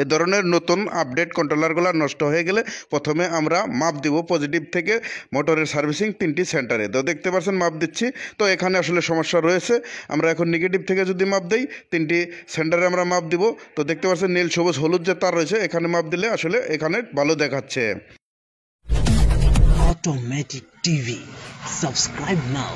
এ ধরনের নতুন আপডেট কন্ট্রোলারগুলো নষ্ট হয়ে গেলে প্রথমে আমরা মাপ দিব পজিটিভ থেকে মোটরের সার্ভিসিং 3টি সেন্টারে। তো দেখতে পাচ্ছেন মাপ দিচ্ছি, তো এখানে আসলে সমস্যা রয়েছে। আমরা এখন নেগেটিভ থেকে যদি মাপ দেই 3টি সেন্টারে আমরা মাপ দিব। তো দেখতে পাচ্ছেন নীল সবুজ হলুদ যে তার রয়েছে, এখানে মাপ দিলে আসলে এখানে ভালো দেখাচ্ছে। Automatic TV, subscribe now.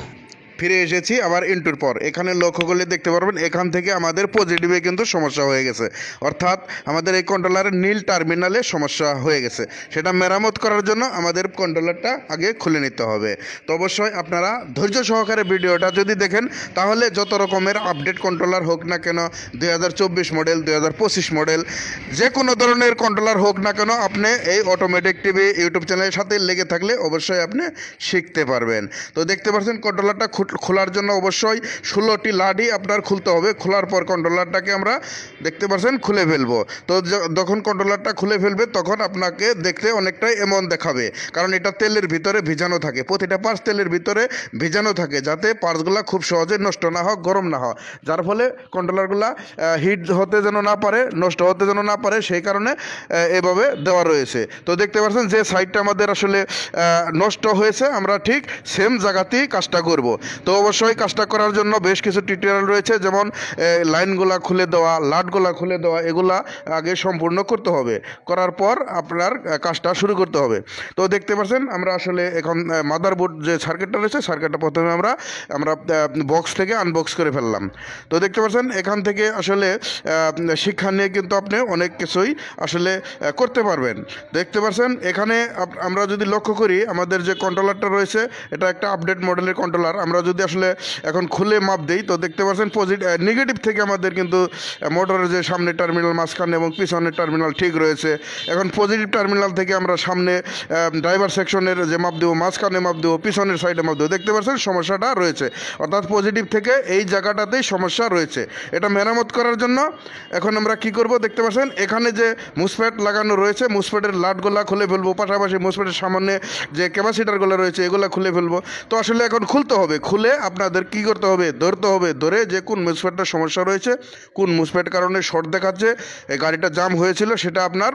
ফিরে এসেছি আবার ইন্টুর পর। এখানে লক্ষ্য করলে দেখতে পারবেন এখান থেকে আমাদের পজিটিভে কিন্তু সমস্যা হয়ে গেছে, অর্থাৎ আমাদের এই কন্ট্রোলারের নীল টার্মিনালে সমস্যা হয়ে গেছে। সেটা মেরামত করার জন্য আমাদের কন্ট্রোলারটা আগে খুলে নিতে হবে। তো অবশ্যই আপনারা ধৈর্য সহকারে ভিডিওটা যদি দেখেন তাহলে যত রকমের আপডেট কন্ট্রোলার হোক না কেন, 2024 মডেল 2025 মডেল যে কোনো ধরনের কন্ট্রোলার হোক না কেন, আপনি এই অটোমেটিক টিভি ইউটিউব চ্যানেলের সাথে লেগে থাকলে অবশ্যই আপনি শিখতে পারবেন। তো দেখতে পাচ্ছেন কন্ট্রোলারটা খোলার জন্য অবশ্যই 16টি লাডি আপনার খুলতে হবে। খোলার পর কন্ট্রোলারটাকে আমরা দেখতে পাচ্ছেন খুলে ফেলবো। তো যখন কন্ট্রোলারটা খুলে ফেলবে তখন আপনাকে দেখতে অনেকটাই এমন দেখাবে, কারণ এটা তেলের ভিতরে ভিজানো থাকে, প্রতিটা পার্টস তেলের ভিতরে ভিজানো থাকে, যাতে পার্টসগুলো খুব সহজে নষ্ট না হয়, গরম না হয়, যার ফলে কন্ট্রোলারগুলো হিট হতে যেন না পারে, নষ্ট হতে যেন না পারে, সেই কারণে এভাবে দেওয়া রয়েছে। তো দেখতে পাচ্ছেন যে সাইডটা আমাদের আসলে নষ্ট হয়েছে, আমরা ঠিক সেম জায়গাতেই কাজটা করব। তো অবশ্যই কাজটা করার জন্য বেশ কিছু টিউটোরিয়াল রয়েছে, যেমন লাইনগুলা খুলে দেওয়া, লাটগুলা খুলে দেওয়া, এগুলা আগে সম্পূর্ণ করতে হবে। করার পর আপনার কাজটা শুরু করতে হবে। তো দেখতে পাচ্ছেন আমরা আসলে এখন মাদারবোর্ড যে সার্কিটটা রয়েছে, সার্কিটটা প্রথমে আমরা বক্স থেকে আনবক্স করে ফেললাম। তো দেখতে পাচ্ছেন এখান থেকে আসলে শিক্ষা নিয়ে কিন্তু আপনি অনেক কিছুই আসলে করতে পারবেন। দেখতে পাচ্ছেন এখানে আমরা যদি লক্ষ্য করি আমাদের যে কন্ট্রোলারটা রয়েছে এটা একটা আপডেট মডেলের কন্ট্রোলার। আমরা যদি আসলে এখন খুলে মাপ দেই তো দেখতে পাচ্ছেন নেগেটিভ থেকে আমাদের কিন্তু মোটরের যে সামনে টার্মিনাল, মাঝখানে এবং পিছনের টার্মিনাল ঠিক রয়েছে। এখন পজিটিভ টার্মিনাল থেকে আমরা সামনে ড্রাইভার সেকশনের যে মাপ দেবো, মাঝখানে মাপ দেবো, পিছনের সাইডে মাপ দেবো, দেখতে পাচ্ছেন সমস্যাটা রয়েছে, অর্থাৎ পজিটিভ থেকে এই জায়গাটাতেই সমস্যা রয়েছে। এটা মেরামত করার জন্য এখন আমরা কি করব, দেখতে পাচ্ছেন এখানে যে মুসফেট লাগানো রয়েছে, মুসফেটের লাটগুলা খুলে ফেলবো, পাশাপাশি মুসফেটের সামনে যে ক্যাপাসিটারগুলো রয়েছে এগুলো খুলে ফেলবো। তো আসলে এখন খুলতে হবে, খুলে আপনাদের কি করতে হবে, ধরতে হবে, ধরে যে কোন মুসফেটটার সমস্যা রয়েছে, কোন মুসফেট কারণে শর্ট দেখাচ্ছে, এই গাড়িটা জাম হয়েছিল, সেটা আপনার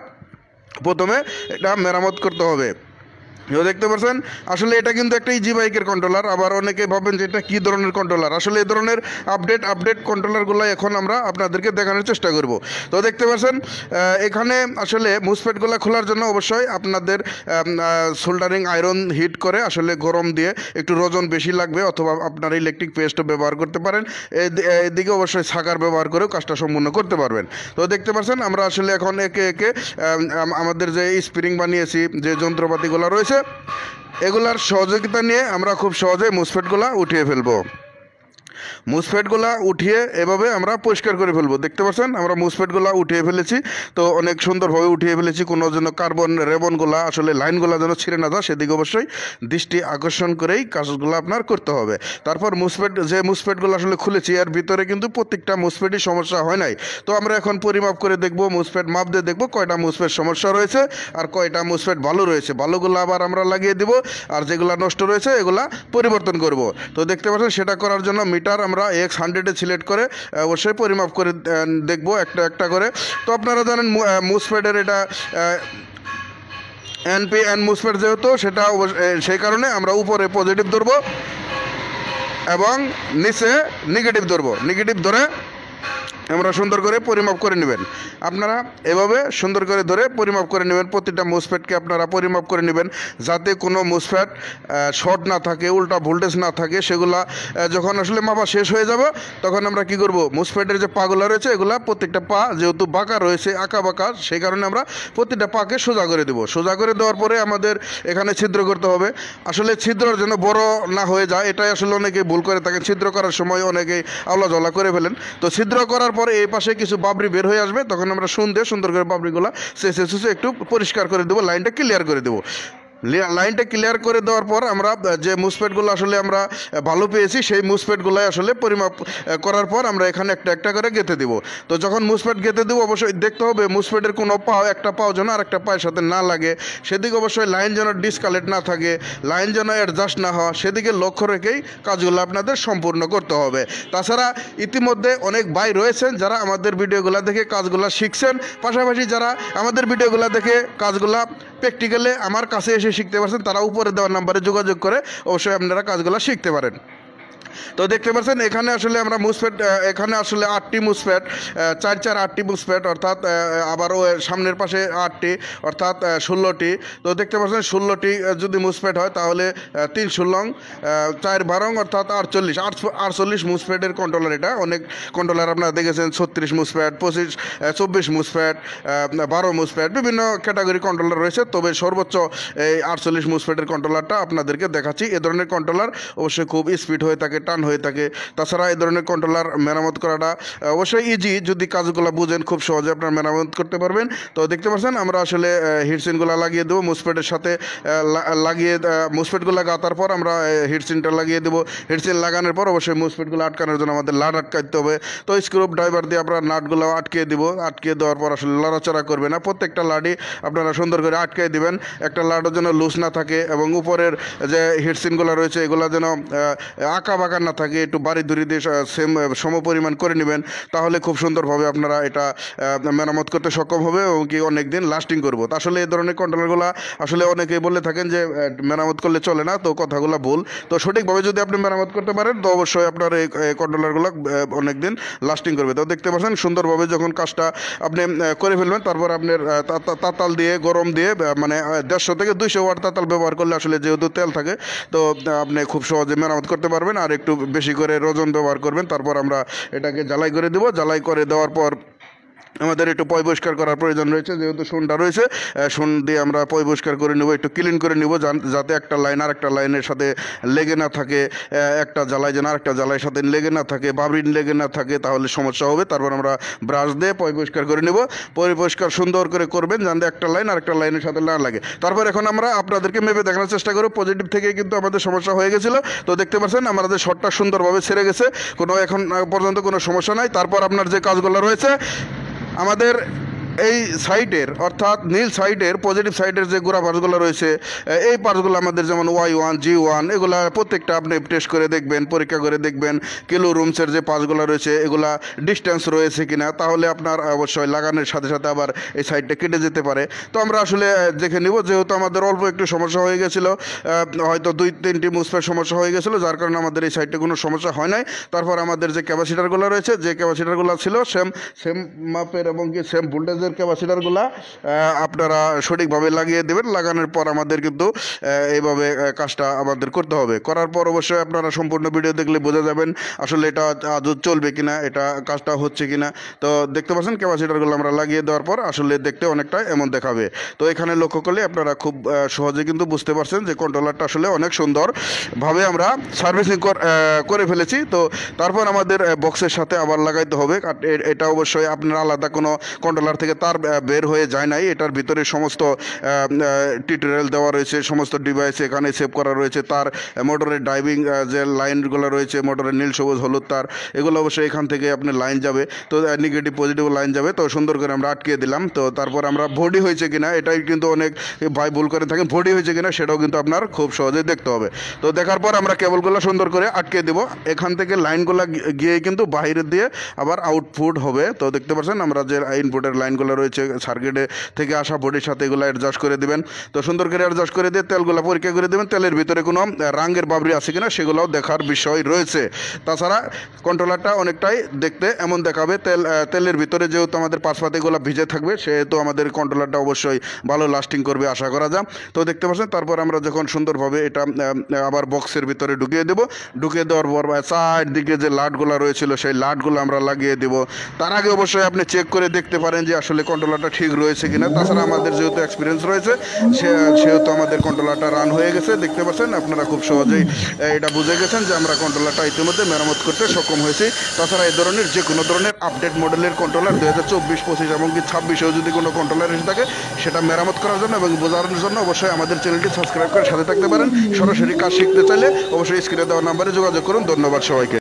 প্রথমে এটা মেরামত করতে হবে। দেখতে পাচ্ছেন আসলে এটা কিন্তু একটা ইজি বাইকের কন্ট্রোলার। আবার অনেকে ভাবেন যে এটা কী ধরনের কন্ট্রোলার, আসলে এই ধরনের আপডেট কন্ট্রোলারগুলো এখন আমরা আপনাদেরকে দেখানোর চেষ্টা করব। তো দেখতে পাচ্ছেন এখানে আসলে মুসফেটগুলো খোলার জন্য অবশ্যই আপনাদের সোল্ডারিং আয়রন হিট করে আসলে গরম দিয়ে একটু ওজন বেশি লাগবে, অথবা আপনার ইলেকট্রিক পেস্টও ব্যবহার করতে পারেন। এদিকে অবশ্যই ছাকার ব্যবহার করেও কাজটা সম্পূর্ণ করতে পারবেন। তো দেখতে পাচ্ছেন আমরা আসলে এখন একে একে আমাদের যে স্প্রিং বানিয়েছি, যে যন্ত্রপাতিগুলো রয়েছে, এগুলার সহযোগিতা নিয়ে আমরা খুব সহজে মুসফেটগুলা উঠিয়ে ফেলবো। মুসফেটগুলা উঠিয়ে এভাবে আমরা পরিষ্কার করে ফেলবো। দেখতে পাচ্ছেন আমরা মুসফেটগুলা উঠিয়ে ফেলেছি, তো অনেক সুন্দরভাবে উঠিয়ে ফেলেছি। কোনো যেন কার্বন রেবনগুলা আসলে লাইনগুলা যেন ছিঁড়ে না যায় সেদিকে অবশ্যই দৃষ্টি আকর্ষণ করেই কাজগুলো আপনার করতে হবে। তারপর মুসফেটগুলো আসলে খুলেছি, এর ভিতরে কিন্তু প্রত্যেকটা মুসফেটই সমস্যা হয় নাই। তো আমরা এখন পরিমাপ করে দেখবো, মুসফেট মাপ দিয়ে দেখবো কয়টা মুসফেট সমস্যা রয়েছে আর কয়টা মুসফেট ভালো রয়েছে। ভালোগুলো আবার আমরা লাগিয়ে দিব, আর যেগুলো নষ্ট রয়েছে এগুলা পরিবর্তন করব। তো দেখতে পাচ্ছেন সেটা করার জন্য মিটার আমরা X100-এ সিলেক্ট করে অবশ্যই পরিমাপ করে দেখব একটা একটা করে। তো আপনারা জানেন মুসফেটের এটা NPN মুসফেট যেহেতু, সেটা সেই কারণে আমরা উপরে পজিটিভ ধরবো এবং নিচে নেগেটিভ ধরবো। নেগেটিভ ধরে আমরা সুন্দর করে পরিমাপ করে নেবেন। আপনারা এভাবে সুন্দর করে ধরে পরিমাপ করে নেবেন। প্রতিটা মুসফেটকে আপনারা পরিমাপ করে নেবেন, যাতে কোনো মুসফেট শর্ট না থাকে, উল্টা ভোল্টেজ না থাকে। সেগুলা যখন আসলে মাপা শেষ হয়ে যাবে তখন আমরা কি করব, মুসফেটের যে পাগুলো রয়েছে এগুলা প্রত্যেকটা পা যেহেতু বাঁকা রয়েছে, আঁকা বাঁকা, সেই কারণে আমরা প্রতিটা পাকে সোজা করে দেবো। সোজা করে দেওয়ার পরে আমাদের এখানে ছিদ্র করতে হবে। আসলে ছিদ্রর জন্য বড় না হয়ে যায়, এটাই আসলে অনেকেই ভুল করে থাকেন। ছিদ্র করার সময় অনেকেই আওলা জ্বলা করে ফেলেন। তো ছিদ্র করার পরে এই পাশে কিছু বাবরি বের হয়ে আসবে, তখন আমরা সুন্দর করে বাবরিগুলা শেষে একটু পরিষ্কার করে দেবো, লাইনটা ক্লিয়ার করে দেবো। লাইনটা ক্লিয়ার করে দেওয়ার পর আমরা যে মুসপেটগুলো আসলে আমরা ভালো পেয়েছি সেই মুসপেটগুলো আসলে পরিমাপ করার পর আমরা এখানে একটা একটা করে গেঁথে দিব। তো যখন মুসপেট গেঁথে দেবো অবশ্যই দেখতে হবে মুসপেটের কোনো পাও একটা পাও যেন আর একটা পায়ের সাথে না লাগে, সেদিকে অবশ্যই লাইন যেন ডিসকালেক্ট না থাকে, লাইন যেন অ্যাডজাস্ট না হয়, সেদিকে লক্ষ্য রেখেই কাজগুলো আপনাদের সম্পূর্ণ করতে হবে। তাছাড়া ইতিমধ্যে অনেক ভাই রয়েছেন যারা আমাদের ভিডিওগুলো দেখে কাজগুলো শিখছেন, পাশাপাশি যারা আমাদের ভিডিওগুলো দেখে কাজগুলো প্র্যাকটিক্যালে আমার কাছে এসে শিখতে পারছেন, তারা উপরে দেওয়ার নাম্বারে যোগাযোগ করে অবশ্যই আপনারা কাজগুলো শিখতে পারেন। তো দেখতে পাচ্ছেন এখানে আসলে আমরা মুসপেট, এখানে আসলে 8টি মুসপেট, 8টি মুসপেট, অর্থাৎ আবারও সামনের পাশে 8টি, অর্থাৎ 16টি। তো দেখতে পাচ্ছেন 16টি যদি মুসপেট হয় তাহলে 3 16 4 12 অর্থাৎ 48 মুসপেটের কন্ট্রোলার। এটা অনেক কন্ট্রোলার আপনারা দেখেছেন 36 মুসপেট, 24 মুসপেট, 12 মুসপেট, বিভিন্ন ক্যাটাগরি কন্ট্রোলার রয়েছে। তবে সর্বোচ্চ এই 48 মুসপেটের কন্ট্রোলারটা আপনাদেরকে দেখাচ্ছি। এ ধরনের কন্ট্রোলার অবশ্যই খুব স্পিড হয়ে থাকে, টান হয়ে থাকে। তাছাড়া এই ধরনের কন্ট্রোলার মেরামত করাটা অবশ্যই ইজি, যদি কাজগুলো বুঝেন খুব সহজে আপনারা মেরামত করতে পারবেন। তো দেখতে পাচ্ছেন আমরা আসলে হিটসিনগুলো লাগিয়ে দেবো মুসপেটের সাথে, লাগিয়ে মুসপেটগুলো গাঁথার পর আমরা হিটসিনটা লাগিয়ে দেবো। হিটসিন লাগানোর পর অবশ্যই মুসপেটগুলো আটকানোর জন্য আমাদের লাট আটকাতে হবে। তো স্ক্রু ড্রাইভার দিয়ে আমরা নাটগুলো আটকিয়ে দিব। আটকিয়ে দেওয়ার পর আসলে লড়াচড়া করবে না, প্রত্যেকটা লাটই আপনারা সুন্দর করে আটকিয়ে দিবেন, একটা লাটও যেন লুজ না থাকে এবং উপরের যে হিটসিনগুলো রয়েছে এগুলো যেন আঁকা বাঁকা না থাকে, একটু বাড়ি ধরি দিয়ে সেম সম পরিমাণ করে নেবেন, তাহলে খুব সুন্দরভাবে আপনারা এটা মেরামত করতে সক্ষম হবে এবং কি অনেক দিন লাস্টিং করবো। তো আসলে এই ধরনের কন্ট্রোলারগুলো আসলে অনেকেই বলে থাকেন যে মেরামত করলে চলে না, তো কথাগুলো ভুল। তো সঠিকভাবে যদি আপনি মেরামত করতে পারেন তো অবশ্যই আপনার এই কন্ট্রোলারগুলো অনেক দিন লাস্টিং করবে। তো দেখতে পাচ্ছেন সুন্দরভাবে যখন কাজটা আপনি করে ফেলবেন, তারপর আপনার তাতাল দিয়ে গরম দিয়ে মানে 150 থেকে 200 ওয়াট তাতাল ব্যবহার করলে আসলে যেহেতু তেল থাকে তো আপনি খুব সহজে মেরামত করতে পারবেন। আর একটু বেশি করে রোজন ব্যবহার করবেন। তারপর আমরা এটাকে জ্বালাই করে দেবো। জ্বালাই করে দেওয়ার পর আমাদের একটু পয় পরিষ্কার করার প্রয়োজন রয়েছে, যেহেতু শোনটা রয়েছে, শোন দিয়ে আমরা পয় পরিষ্কার করে নেব, একটু ক্লিন করে নেব, যাতে একটা লাইন আর একটা লাইনের সাথে লেগে না থাকে, একটা জ্বালাই যেন আরেকটা জ্বালাইয়ের সাথে লেগে না থাকে, বাবরিন লেগে না থাকে, তাহলে সমস্যা হবে। তারপর আমরা ব্রাশ দিয়ে পয় পরিষ্কার করে নেব। পয় পরিষ্কার সুন্দর করে করবেন যাতে একটা লাইন আর একটা লাইনের সাথে না লাগে। তারপর এখন আমরা আপনাদেরকে মেপে দেখানোর চেষ্টা করব। পজিটিভ থেকে কিন্তু আমাদের সমস্যা হয়ে গেছিলো। তো দেখতে পাচ্ছেন আমাদের শর্টটা সুন্দরভাবে ছেড়ে গেছে, কোনো এখন পর্যন্ত কোনো সমস্যা নাই। তারপর আপনার যে কাজগুলো রয়েছে আমাদের এই সাইডের, অর্থাৎ নীল সাইডের পজিটিভ সাইডের যে গোড়া পার্টসগুলো রয়েছে, এই পার্টসগুলো আমাদের যেমন Y1 G1 এগুলা প্রত্যেকটা আপনি টেস্ট করে দেখবেন, পরীক্ষা করে দেখবেন। কিলো রুমসের যে পার্টসগুলো রয়েছে এগুলা ডিস্টেন্স রয়েছে কিনা, তাহলে আপনার অবশ্যই লাগানোর সাথে সাথে আবার এই সাইডটা কেটে যেতে পারে। তো আমরা আসলে দেখে নিব, যেহেতু আমাদের অল্প একটু সমস্যা হয়ে গেছিলো, হয়তো 2-3টি মুসপেট সমস্যা হয়ে গেছিলো, যার কারণে আমাদের এই সাইডটা কোনো সমস্যা হয় নাই। তারপর আমাদের যে ক্যাপাসিটারগুলো রয়েছে, যে ক্যাপাসিটারগুলো ছিল সেম মাপের এবং কি সেম ভোল্টেজের ক্যাপাসিটারগুলো আপনারা সঠিকভাবে লাগিয়ে দেবেন। লাগানোর পর আমাদের কিন্তু এইভাবে কাজটা আমাদের করতে হবে। করার পর অবশ্যই আপনারা সম্পূর্ণ ভিডিও দেখলে বোঝা যাবেন আসলে এটা আদৌ চলবে কিনা, এটা কাজটা হচ্ছে কিনা। তো দেখতে পাচ্ছেন ক্যাপাসিটারগুলো আমরা লাগিয়ে দেওয়ার পর আসলে দেখতে অনেকটা এমন দেখাবে। তো এখানে লক্ষ্য করলে আপনারা খুব সহজে কিন্তু বুঝতে পারছেন যে কন্ট্রোলারটা আসলে অনেক সুন্দরভাবে আমরা সার্ভিসিং করে ফেলেছি। তো তারপর আমাদের বক্সের সাথে আবার লাগাইতে হবে। এটা অবশ্যই আপনার আলাদা কোনো কন্ট্রোলার থেকে তার বের হয়ে যায় নাই, এটার ভিতরে সমস্ত টিউটোরিয়াল দেওয়া রয়েছে, সমস্ত ডিভাইস এখানে সেভ করা রয়েছে। তার মোটরের ড্রাইভিং যে লাইনগুলো রয়েছে, মোটরের নীল সবুজ হলুদ তার, এগুলো অবশ্যই এখান থেকে আপনার লাইন যাবে, তো নেগেটিভ পজিটিভ লাইন যাবে। তো সুন্দর করে আমরা আটকে দিলাম। তো তারপর আমরা বডি হয়েছে কিনা, এটাই কিন্তু অনেক ভাই ভুল করে থাকেন, বডি হয়েছে কিনা সেটাও কিন্তু আপনার খুব সহজে দেখতে হবে। তো দেখার পর আমরা কেবলগুলো সুন্দর করে আটকে দেব। এখান থেকে লাইনগুলো গিয়ে কিন্তু বাইরের দিয়ে আবার আউটপুট হবে। তো দেখতে পাচ্ছেন আমরা যে ইনপুটের লাইনগুলো রয়েছে সার্কিটে থেকে আসা বডির সাথে এগুলো অ্যাডজাস্ট করে দেবেন। তো সুন্দর করে অ্যাডজাস্ট করে দিয়ে তেলগুলো পরীক্ষা করে দেবেন, তেলের ভিতরে কোনো রাঙের বাবরি আছে কিনা সেগুলোও দেখার বিষয় রয়েছে। তাছাড়া কন্ট্রোলারটা অনেকটাই দেখতে এমন দেখাবে, তেলের ভিতরে যেহেতু আমাদের পাশপাতিগুলো ভিজে থাকবে সেহেতু আমাদের কন্ট্রোলারটা অবশ্যই ভালো লাস্টিং করবে আশা করা যায়। তো দেখতে পাচ্ছেন তারপর আমরা যখন সুন্দরভাবে এটা আবার বক্সের ভিতরে ঢুকিয়ে দেবো, ঢুকিয়ে দেওয়ার পর সাইড দিকে যে লাটগুলো রয়েছিল সেই লাটগুলো আমরা লাগিয়ে দেবো। তার আগে অবশ্যই আপনি চেক করে দেখতে পারেন যে আসলে আসলে কন্ট্রোলারটা ঠিক রয়েছে কিনা। তাছাড়া আমাদের যেহেতু এক্সপিরিয়েন্স রয়েছে সেহেতু আমাদের কন্ট্রোলারটা রান হয়ে গেছে। দেখতে পাচ্ছেন আপনারা খুব সহজেই এটা বুঝে গেছেন যে আমরা কন্ট্রোলারটা ইতিমধ্যে মেরামত করতে সক্ষম হয়েছি। তাছাড়া এই ধরনের যে কোনো ধরনের আপডেট মডেলের কন্ট্রোলার 2024, 25 এবং কি 26-এও যদি কোনো কন্ট্রোলার এসে থাকে সেটা মেরামত করার জন্য এবং বোঝানোর জন্য অবশ্যই আমাদের চ্যানেলটি সাবস্ক্রাইব করে সাথে থাকতে পারেন। সরাসরি কাজ শিখতে চাইলে অবশ্যই স্ক্রিনে দেওয়া নাম্বারে যোগাযোগ করুন। ধন্যবাদ সবাইকে।